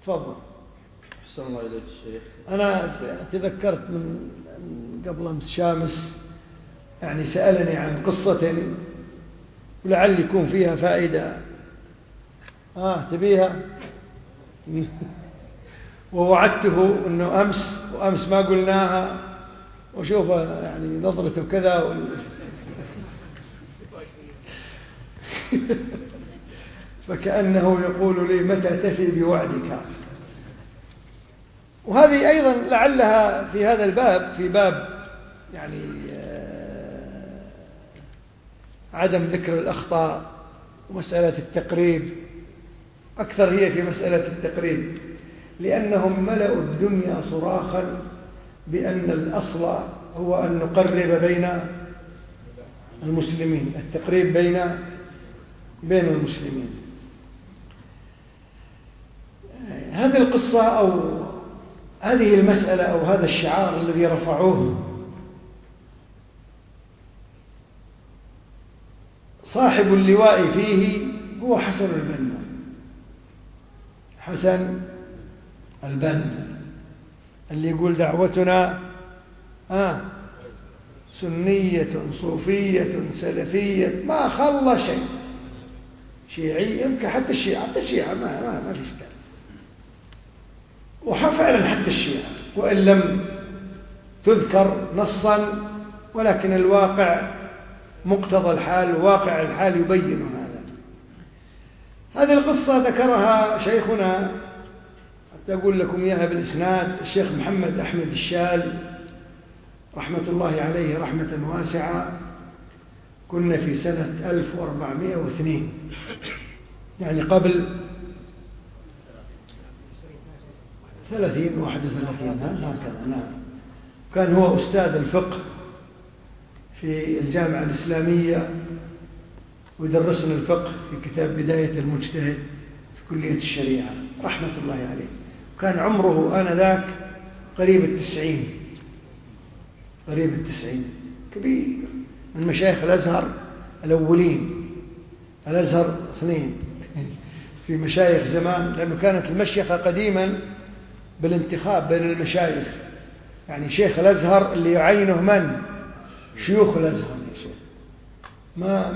تفضل. أحسن الله إليك الشيخ. أنا تذكرت من قبل أمس شامس يعني سألني عن قصة ولعل يكون فيها فائدة. تبيها؟ ووعدته أنه وأمس ما قلناها، وشوف يعني نظرته كذا فكأنه يقول لي متى تفي بوعدك. وهذه أيضا لعلها في هذا الباب، في باب يعني عدم ذكر الأخطاء ومسألة التقريب، أكثر هي في مسألة التقريب، لأنهم ملأوا الدنيا صراخا بأن الأصل هو أن نقرب بين المسلمين، التقريب بين المسلمين. هذه القصة أو هذه المسألة أو هذا الشعار الذي رفعوه صاحب اللواء فيه هو حسن البنا. حسن البنا اللي يقول دعوتنا سنية صوفية سلفية، ما خلى شيء. شيعي يمكن حتى الشيعة ما في إشكال، وفعلا حتى الشيعة وإن لم تذكر نصا، ولكن الواقع مقتضى الحال، واقع الحال يبين هذا. هذه القصة ذكرها شيخنا، حتى أقول لكم إياها بالإسناد، الشيخ محمد أحمد الشال رحمة الله عليه رحمة واسعة. كنا في سنة 1402، يعني قبل 31 هكذا. نعم. كان هو أستاذ الفقه في الجامعة الإسلامية، ودرسنا الفقه في كتاب بداية المجتهد في كلية الشريعة رحمة الله عليه. وكان عمره آنذاك قريب 90، كبير، من مشايخ الأزهر الأولين، الأزهر 2 في مشايخ زمان، لأنه كانت المشيخة قديما بالانتخاب بين المشايخ، يعني شيخ الأزهر اللي يعينه من؟ شيوخ الأزهر يا شيخ،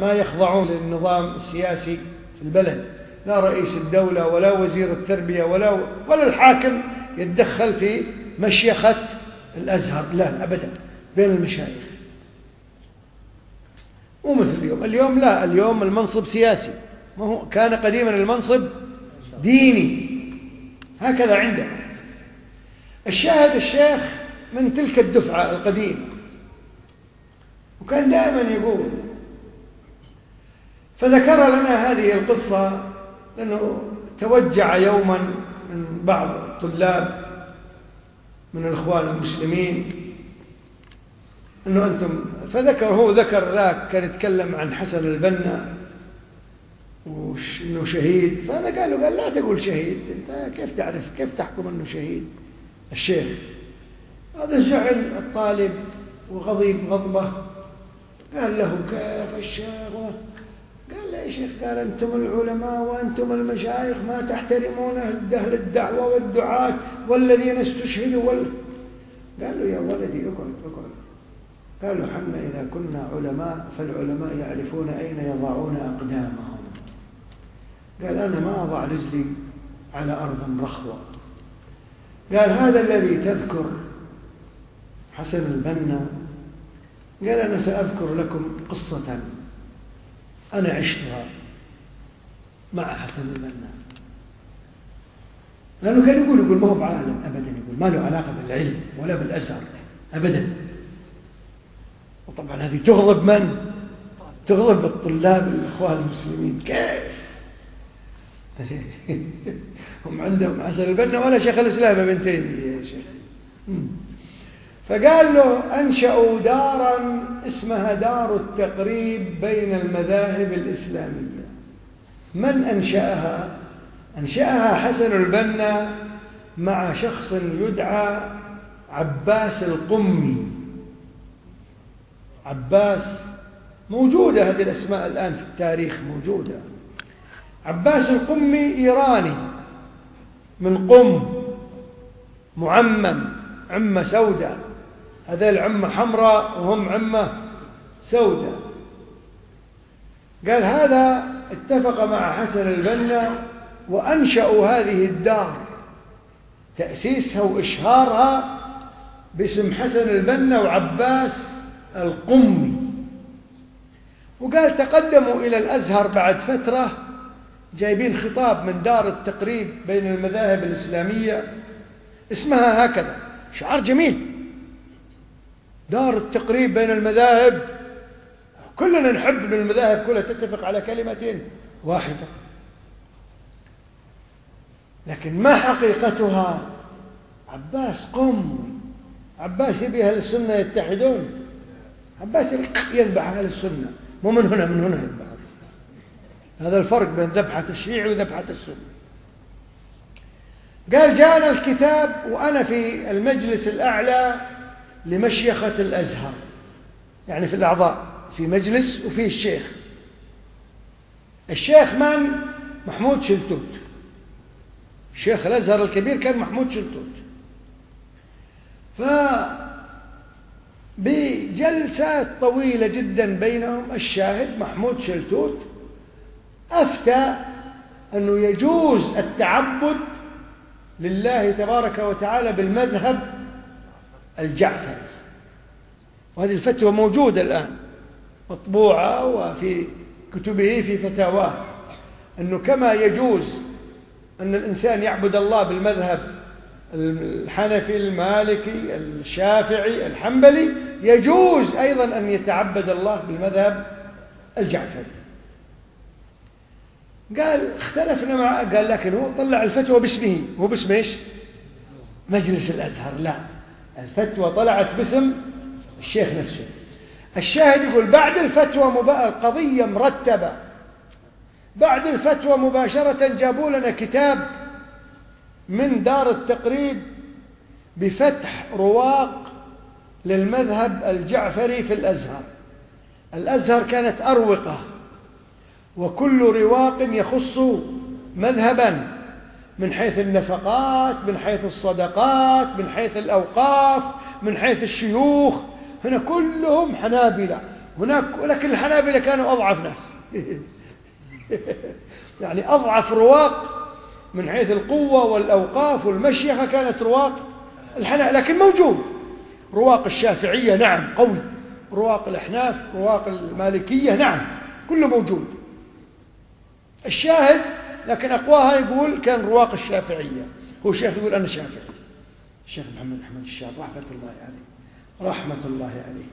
ما يخضعون للنظام السياسي في البلد، لا رئيس الدولة ولا وزير التربية ولا الحاكم يتدخل في مشيخة الأزهر، لا أبدا، بين المشايخ. مو مثل اليوم لا، اليوم المنصب سياسي، ما هو كان قديما المنصب ديني، هكذا عنده. الشاهد الشيخ من تلك الدفعة القديمة، وكان دائما يقول، فذكر لنا هذه القصة لأنه توجع يوما من بعض الطلاب من الإخوان المسلمين أنه أنتم، هو ذكر ذاك، كان يتكلم عن حسن البنا وأنه شهيد، فأنا قال لا تقول شهيد، أنت كيف تعرف، كيف تحكم أنه شهيد الشيخ؟ هذا زعل الطالب وغضب غضبه، قال له كيف الشيخ؟ قال له يا شيخ، قال أنتم العلماء وأنتم المشايخ ما تحترمون أهل الدعوة والدعاة والذين استشهدوا قال له يا ولدي اقعد. قالوا حنا إذا كنا علماء فالعلماء يعرفون أين يضعون أقدامهم. قال أنا ما أضع رجلي على أرض رخوة. قال هذا الذي تذكر حسن البنا، قال أنا سأذكر لكم قصة أنا عشتها مع حسن البنا، لأنه كان يقول ما هو بعالم أبدا، يقول ما له علاقة بالعلم ولا بالأزهر أبدا. وطبعا هذه تغضب من؟ تغضب الطلاب الإخوان المسلمين. كيف هم عندهم حسن البنا ولا شيخ الإسلام ابن تيمية يا شيخ؟ فقال له أنشأوا دارا اسمها دار التقريب بين المذاهب الإسلامية. من أنشأها؟ أنشأها حسن البنا مع شخص يدعى عباس القمي. عباس، موجودة هذه الأسماء الآن في التاريخ موجودة. عباس القمي إيراني، من قم معمم، عمة سوداء، هذا العمة حمراء وهم عمة سوداء. قال هذا اتفق مع حسن البنا وأنشأوا هذه الدار، تأسيسها وإشهارها باسم حسن البنا وعباس القمي. وقال تقدموا إلى الأزهر بعد فترة جايبين خطاب من دار التقريب بين المذاهب الإسلامية، اسمها هكذا، شعار جميل، دار التقريب بين المذاهب، كلنا نحب من المذاهب كلها تتفق على كلمة واحدة، لكن ما حقيقتها؟ عباس قم، عباس يبي أهل السنة يتحدون، عباس يذبح أهل السنة، مو من هنا يذبح. هذا الفرق بين ذبحة الشيعي وذبحة السنة. قال جاءنا الكتاب وأنا في المجلس الأعلى لمشيخة الأزهر، يعني في الأعضاء في مجلس وفيه الشيخ. الشيخ من؟ محمود شلتوت، شيخ الأزهر الكبير كان محمود شلتوت. فبجلسات طويلة جدا بينهم الشاهد محمود شلتوت أفتى أنه يجوز التعبد لله تبارك وتعالى بالمذهب الجعفري، وهذه الفتوى موجودة الآن مطبوعة وفي كتبه في فتاواه، أنه كما يجوز أن الإنسان يعبد الله بالمذهب الحنفي المالكي الشافعي الحنبلي، يجوز أيضا أن يتعبد الله بالمذهب الجعفري. قال اختلفنا معه، قال لكن هو طلع الفتوى باسمه، هو باسم ايش؟ مجلس الأزهر. لا، الفتوى طلعت باسم الشيخ نفسه. الشاهد يقول بعد الفتوى القضية مرتبة، بعد الفتوى مباشرة جابوا لنا كتاب من دار التقريب بفتح رواق للمذهب الجعفري في الأزهر. الأزهر كانت أروقة، وكل رواق يخص مذهبا، من حيث النفقات، من حيث الصدقات، من حيث الأوقاف، من حيث الشيوخ. هنا كلهم حنابلة هناك، ولكن الحنابلة كانوا أضعف ناس يعني أضعف رواق من حيث القوة والأوقاف والمشيخة كانت رواق الحنابلة، لكن موجود رواق الشافعية نعم قوي، رواق الأحناف، رواق المالكية نعم، كله موجود. الشاهد لكن أقواها يقول كان رواق الشافعية. هو الشيخ يقول أنا شافعي، الشيخ محمد أحمد الشاب رحمة الله عليه، رحمة الله عليه.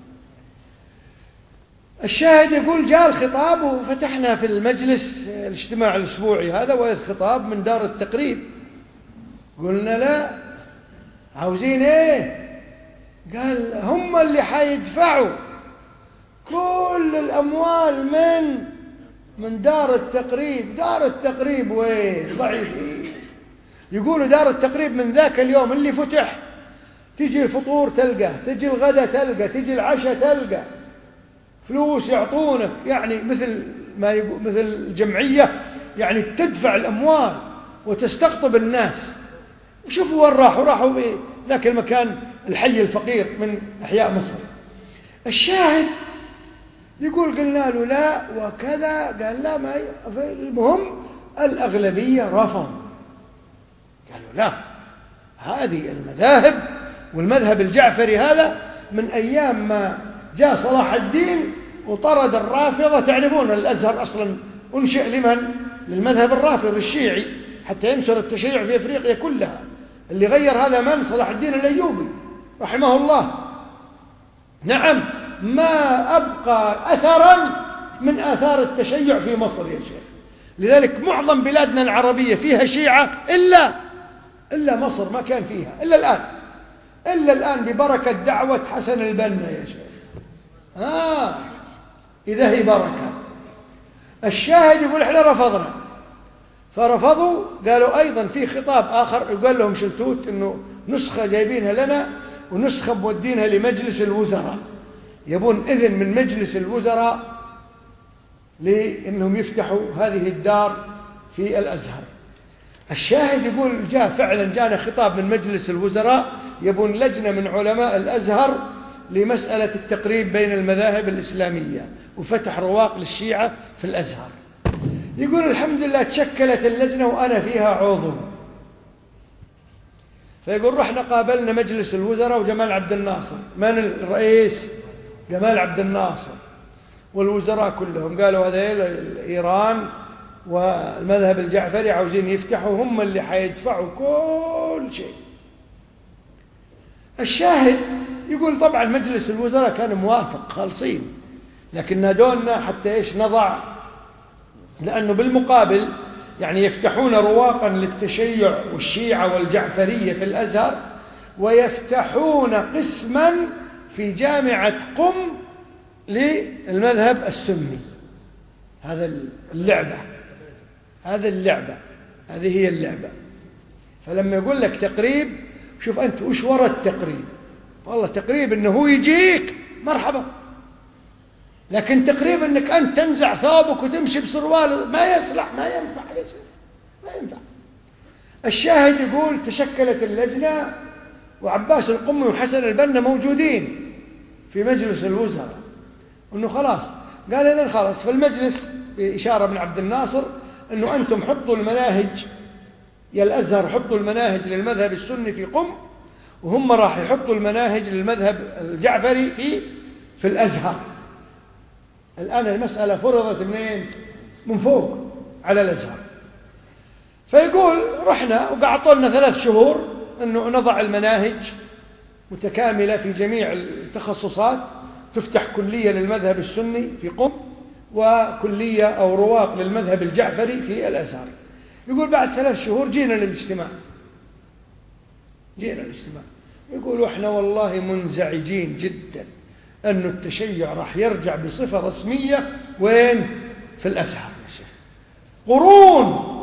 الشاهد يقول جاء الخطاب وفتحنا في المجلس الاجتماع الأسبوعي هذا، وإذ خطاب من دار التقريب. قلنا لا، عاوزين إيه؟ قال هم اللي حيدفعوا كل الأموال من دار التقريب. دار التقريب وين؟ ضعيفين. يقولوا دار التقريب من ذاك اليوم اللي فتح تيجي الفطور تلقى، تيجي الغداء تلقى، تيجي العشاء تلقى، فلوس يعطونك، يعني مثل ما يقول مثل الجمعية، يعني تدفع الأموال وتستقطب الناس. وشوفوا وين راحوا، راحوا بذاك المكان الحي الفقير من أحياء مصر. الشاهد يقول قلنا له لا وكذا، قال لا، ما المهم الأغلبية رفض، قالوا لا، هذه المذاهب والمذهب الجعفري هذا من أيام ما جاء صلاح الدين وطرد الرافضة. تعرفون الأزهر أصلا أنشئ لمن؟ للمذهب الرافض الشيعي حتى ينشر التشيع في أفريقيا كلها. اللي غير هذا من؟ صلاح الدين الأيوبي رحمه الله. نعم، ما أبقى أثرا من آثار التشيع في مصر يا شيخ. لذلك معظم بلادنا العربية فيها شيعة إلا مصر ما كان فيها إلا الآن ببركة دعوة حسن البنا يا شيخ. إذا هي بركة. الشاهد يقول إحنا رفضنا، فرفضوا. قالوا أيضا في خطاب آخر قال لهم شلتوت إنه نسخة جايبينها لنا ونسخة مودينها لمجلس الوزراء، يبون إذن من مجلس الوزراء لأنهم يفتحوا هذه الدار في الأزهر. الشاهد يقول جانا خطاب من مجلس الوزراء يبون لجنة من علماء الأزهر لمسألة التقريب بين المذاهب الإسلامية وفتح رواق للشيعة في الأزهر. يقول الحمد لله تشكلت اللجنة وأنا فيها عضو. فيقول رحنا قابلنا مجلس الوزراء وجمال عبد الناصر. من الرئيس؟ جمال عبد الناصر والوزراء كلهم. قالوا هذيل إيران والمذهب الجعفري عاوزين يفتحوا، هم اللي حيدفعوا كل شيء. الشاهد يقول طبعا مجلس الوزراء كان موافق خالصين، لكن نادونا حتى إيش نضع، لأنه بالمقابل يعني يفتحون رواقا للتشيع والشيعة والجعفرية في الأزهر، ويفتحون قسما في جامعة قم للمذهب السني. هذا اللعبة، هذه هي اللعبة. فلما يقول لك تقريب، شوف أنت وش وراء التقريب؟ والله تقريب إنه هو يجيك مرحبا، لكن تقريب إنك أنت تنزع ثوبك وتمشي بسروال ما يصلح، ما ينفع يا شيخ، ما ينفع. الشاهد يقول تشكلت اللجنة وعباس القمي وحسن البنا موجودين في مجلس الوزراء، إنه خلاص قال إذن خلاص. فالمجلس بإشارة من عبد الناصر إنه أنتم حطوا المناهج، يا الأزهر حطوا المناهج للمذهب السني في قم، وهم راح يحطوا المناهج للمذهب الجعفري في الأزهر. الآن المسألة فرضت منين؟ من فوق على الأزهر. فيقول رحنا وقعطوا لنا 3 شهور أنه نضع المناهج متكاملة في جميع التخصصات، تفتح كلية للمذهب السني في قم وكلية أو رواق للمذهب الجعفري في الأزهر. يقول بعد 3 شهور جينا للاجتماع. يقول احنا والله منزعجين جدا أن التشيع راح يرجع بصفة رسمية وين؟ في الأزهر يا شيخ. قرون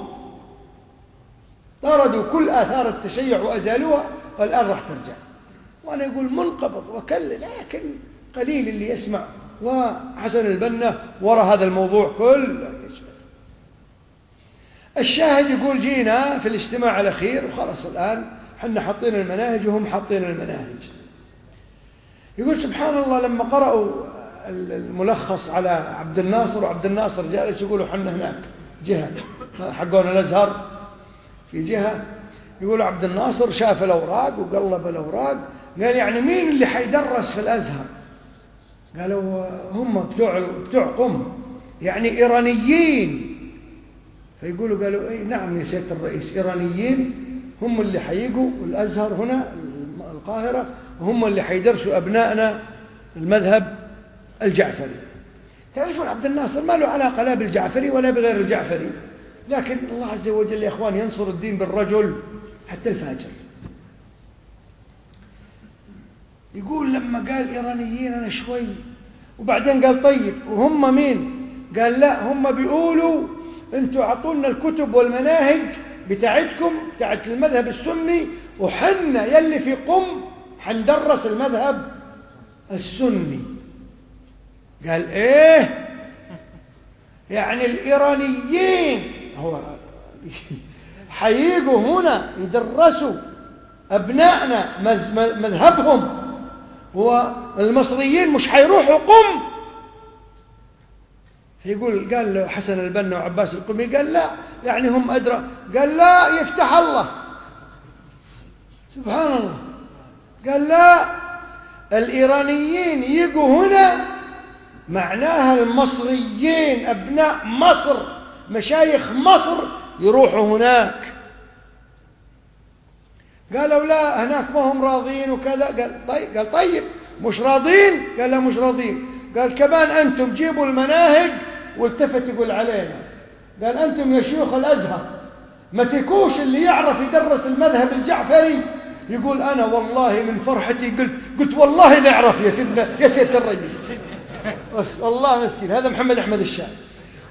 طردوا كل آثار التشيع وأزالوها، والآن راح ترجع. وأنا يقول منقبض وكل، لكن قليل اللي يسمع. وحسن البنا وراء هذا الموضوع كله يا شيخ. الشاهد يقول جينا في الاجتماع الأخير وخلاص الآن حنا حاطين المناهج وهم حاطين المناهج. يقول سبحان الله لما قرأوا الملخص على عبد الناصر، وعبد الناصر جالس يقولوا حنا هناك جهة حقون الأزهر في جهة، يقولوا عبد الناصر شاف الأوراق وقلب الأوراق، قال يعني مين اللي حيدرس في الأزهر؟ قالوا هم بتوع قم، يعني إيرانيين. فيقولوا قالوا إيه نعم يا سيادة الرئيس، إيرانيين هم اللي حييجوا الأزهر هنا القاهرة، وهم اللي حيدرسوا أبنائنا المذهب الجعفري. تعرفون عبد الناصر ما له علاقة لا بالجعفري ولا بغير الجعفري، لكن الله عز وجل يا إخوان ينصر الدين بالرجل حتى الفاجر. يقول لما قال إيرانيين أنا شوي، وبعدين قال طيب وهم مين؟ قال لا هم بيقولوا أنتوا عطونا الكتب والمناهج بتاعتكم بتاعت المذهب السني، وحنا يلي في قم حندرس المذهب السني. قال إيه؟ يعني الإيرانيين هو حييجوا هنا يدرسوا أبنائنا مذهبهم، والمصريين مش حيروحوا قم؟ يقول قال له حسن البنا وعباس القمي قال لا يعني هم أدرى. قال لا يفتح الله، سبحان الله. قال لا الإيرانيين يجوا هنا معناها المصريين أبناء مصر مشايخ مصر يروحوا هناك. قالوا لا هناك ما هم راضين وكذا. قال طيب مش راضين؟ قال لا مش راضين. قال كمان أنتم جيبوا المناهج، والتفت يقول علينا قال أنتم يا شيوخ الأزهر ما فيكوش اللي يعرف يدرس المذهب الجعفري. يقول أنا والله من فرحتي قلت والله نعرف يا سيدة الرئيس. بس الله مسكين هذا محمد أحمد الشام،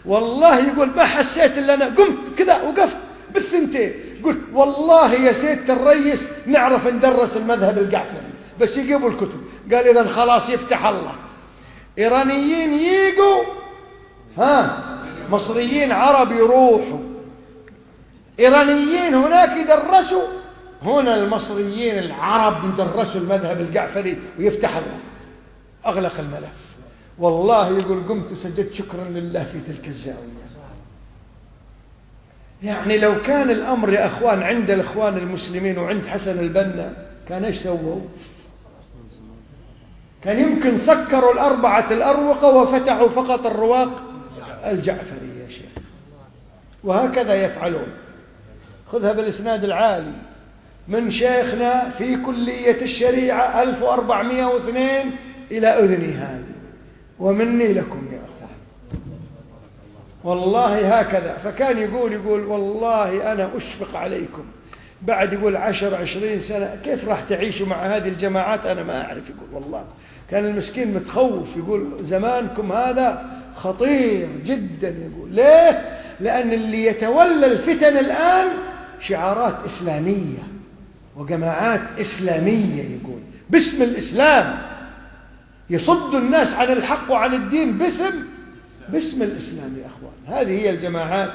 والله يقول ما حسيت إلا أنا قمت كذا وقفت بالثنتين قلت والله يا سيدة الرئيس نعرف ندرس المذهب الجعفري بس يجيبوا الكتب. قال إذن خلاص يفتح الله، إيرانيين ييجوا مصريين عرب يروحوا. إيرانيين هناك يدرسوا، هنا المصريين العرب يدرسوا المذهب الجعفري ويفتح الله. أغلق الملف. والله يقول قمت وسجدت شكرا لله في تلك الزاوية. يعني لو كان الأمر يا أخوان عند الإخوان المسلمين وعند حسن البنا كان إيش سووا؟ كان يمكن سكروا الأربعة الأروقة وفتحوا فقط الرواق الجعفري يا شيخ. وهكذا يفعلون. خذها بالإسناد العالي من شيخنا في كلية الشريعة 1402 إلى أذني هذه، ومني لكم يا أخوان. والله هكذا. فكان يقول والله أنا أشفق عليكم بعد يقول 10-20 سنة كيف راح تعيشوا مع هذه الجماعات، أنا ما أعرف. يقول والله كان المسكين متخوف، يقول زمانكم هذا خطير جدا. يقول ليه؟ لأن اللي يتولى الفتن الآن شعارات إسلامية وجماعات إسلامية، يقول باسم الإسلام يصد الناس عن الحق وعن الدين باسم الإسلام يا أخوان. هذه هي الجماعات.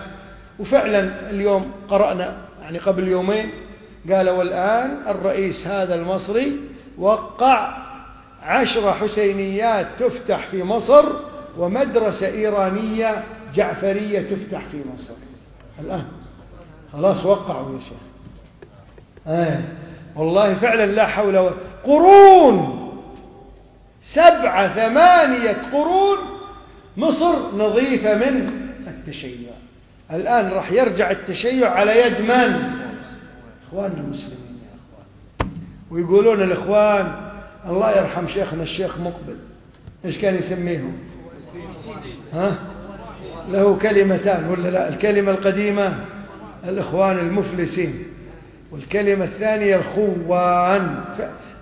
وفعلا اليوم قرأنا يعني قبل يومين قال والآن الرئيس هذا المصري وقع 10 حسينيات تفتح في مصر ومدرسة إيرانية جعفرية تفتح في مصر الآن. خلاص وقعوا يا شيخ. والله فعلا لا حول ولا قرون 7-8 قرون مصر نظيفة من التشيع. الآن راح يرجع التشيع على يد من؟ إخواننا المسلمين يا أخوان. ويقولون الإخوان الله يرحم شيخنا الشيخ مقبل إيش كان يسميهم؟ له كلمتان ولا لا؟ الكلمة القديمة الإخوان المفلسين، والكلمة الثانية الخوان،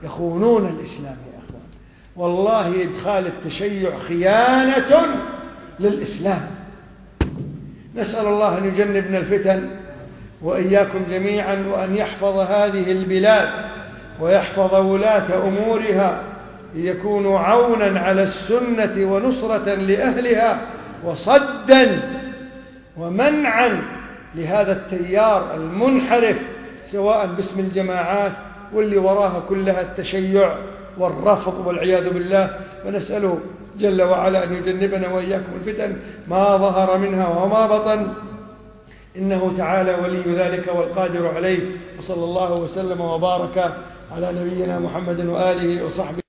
يخونون الإسلام يا أخوان. والله إدخال التشيع خيانة للإسلام. نسأل الله أن يجنبنا الفتن وإياكم جميعا، وأن يحفظ هذه البلاد ويحفظ ولاة أمورها ليكونوا عونا على السنة ونصرة لأهلها وصدا ومنعا لهذا التيار المنحرف، سواء باسم الجماعات واللي وراها كلها التشيع والرفض والعياذ بالله. فنسأله جل وعلا أن يجنبنا وإياكم الفتن ما ظهر منها وما بطن، إنه تعالى ولي ذلك والقادر عليه. وصلى الله وسلم وبارك على نبينا محمد وآله وصحبه.